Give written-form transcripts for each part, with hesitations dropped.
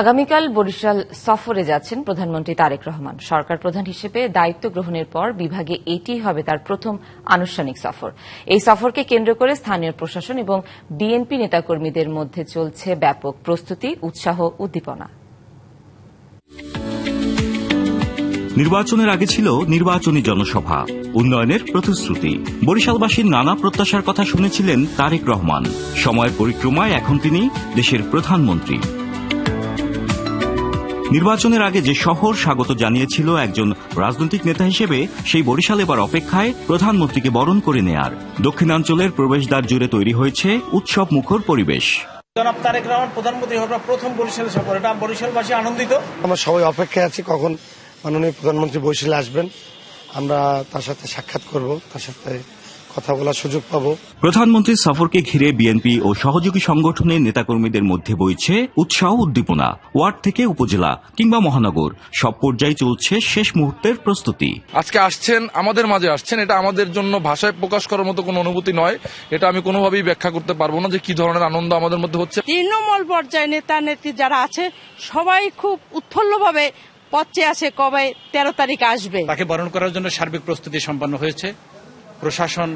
আগামীকাল বরিশাল সফরে যাচ্ছেন প্রধানমন্ত্রী তারেক রহমান। সরকার প্রধান হিসেবে দায়িত্ব গ্রহণের পর বিভাগে এটিই হবে তার প্রথম আনুষ্ঠানিক সফর। এই সফরকে কেন্দ্র করে স্থানীয় প্রশাসন এবং বিএনপি নেতাকর্মীদের মধ্যে চলছে ব্যাপক প্রস্তুতি, উৎসাহ, উদ্দীপনা। নির্বাচনের আগে ছিল নির্বাচনী জনসভা, উন্নয়নের প্রতিশ্রুতি। বরিশালবাসীর নানা প্রত্যাশার কথা শুনেছিলেন তারেক রহমান। সময়ের পরিক্রমায় এখন তিনি দেশের প্রধানমন্ত্রী। নির্বাচনের আগে যে শহর স্বাগত জানিয়েছিল একজন রাজনৈতিক নেতা হিসেবে, সেই বরিশাল এবার অপেক্ষায় প্রধানমন্ত্রীকে বরণ করে নেয়ার। দক্ষিণাঞ্চলের প্রবেশদ্বার জুড়ে তৈরি হয়েছে উৎসব মুখর পরিবেশ। জনাব তারেক রহমান প্রধানমন্ত্রী হওয়ার প্রথম বরিশাল সফর, এটা বরিশালবাসী আনন্দিত। আমরা সবাই অপেক্ষায় আছি কখন মাননীয় প্রধানমন্ত্রী বরিশালে আসবেন। আমরা তার সাথে সাক্ষাৎ করব, তার সাথে কথা বলার সুযোগ পাব। প্রধানমন্ত্রীর সফরকে ঘিরে বিএনপি ও সহযোগী সংগঠনের নেতাকর্মীদের মধ্যে বইছে উৎসাহ, উদ্দীপনা। ওয়ার্ড থেকে উপজেলা কিংবা মহানগর সব পর্যায়ে চলছে শেষ মুহূর্তের প্রস্তুতি। আজকে আসছেন, আমাদের মাঝে আসছেন, এটা আমাদের জন্য ভাষায় প্রকাশ করার মতো কোনো অনুভূতি নয়। এটা আমি কোনোভাবেই ব্যাখ্যা করতে পারবো না যে কি ধরনের আনন্দ আমাদের মধ্যে হচ্ছে। তৃণমূল পর্যায়ে নেতা নেত্রী যারা আছে সবাই খুব উৎফুল্লভাবে পথে আছে কবে 13 তারিখ আসবে। তাকে বরণ করার জন্য সার্বিক প্রস্তুতি সম্পন্ন হয়েছে। প্রশাসন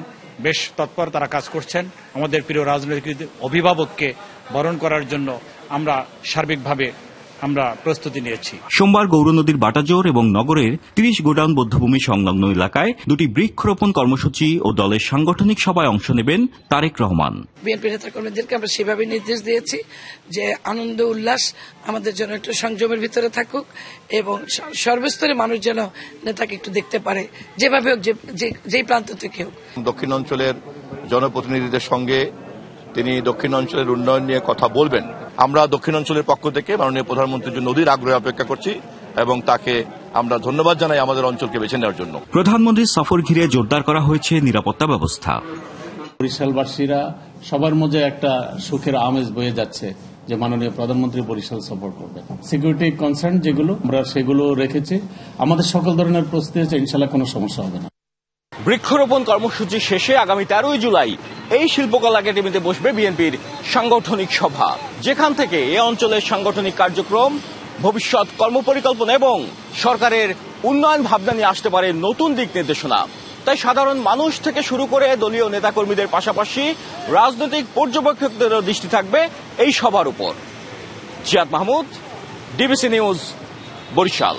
বেশ তৎপর, তারা কাজ করছেন। আমাদের প্রিয় রাজনৈতিক অভিভাবককে বরণ করার জন্য আমরা সার্বিকভাবে প্রস্তুতি নিয়েছি। সোমবার গৌরনদীর বাটাজোর এবং নগরের 30 গোডাউন বধ্যভূমি সংলগ্ন এলাকায় দুটি বৃক্ষরোপণ কর্মসূচি ও দলের সাংগঠনিক সভায় অংশ নেবেন তারেক রহমান। বিএনপি নেতাকর্মীদেরকে আমরা সেভাবে নির্দেশ দিয়েছি যে আনন্দ উল্লাস আমাদের জন্য একটু সংযমের ভিতরে থাকুক এবং সর্বস্তরে মানুষ যেন নেতাকে একটু দেখতে পারে, যেভাবে হোক, যেই প্রান্ত থেকে হোক। দক্ষিণ অঞ্চলের জনপ্রতিনিধিদের সঙ্গে তিনি দক্ষিণ অঞ্চলের উন্নয়ন নিয়ে কথা বলবেন। আমরা দক্ষিণ অঞ্চলের পক্ষ থেকে মাননীয় প্রধানমন্ত্রীর জন্য অধীর আগ্রহে অপেক্ষা করছি এবং তাকে আমরা ধন্যবাদ জানাই আমাদের অঞ্চলকে বেছে নেওয়ার জন্য। প্রধানমন্ত্রীর সফর ঘিরে জোরদার করা হয়েছে নিরাপত্তা ব্যবস্থা। বরিশালবাসীরা সবার মধ্যে একটা সুখের আমেজ বয়ে যাচ্ছে যে মাননীয় প্রধানমন্ত্রী বরিশাল সফর করবেন। সিকিউরিটি কনসার্ন যেগুলো আমরা সেগুলো রেখেছি, আমাদের সকল ধরনের প্রস্তুতি আছে, ইনশাল্লাহ কোনো সমস্যা হবে না। বৃক্ষরোপণ কর্মসূচি শেষে আগামী 13 জুলাই এই শিল্পকলা একাডেমিতে বসবে বিএনপির সাংগঠনিক সভা, যেখান থেকে এ অঞ্চলের সাংগঠনিক কার্যক্রম, ভবিষ্যৎ কর্মপরিকল্পনা এবং সরকারের উন্নয়ন ভাবনা নিয়ে আসতে পারে নতুন দিক নির্দেশনা। তাই সাধারণ মানুষ থেকে শুরু করে দলীয় নেতাকর্মীদের পাশাপাশি রাজনৈতিক পর্যবেক্ষকদেরও দৃষ্টি থাকবে এই সভার উপর। Ziad Mahmud, DBC news, Barishal.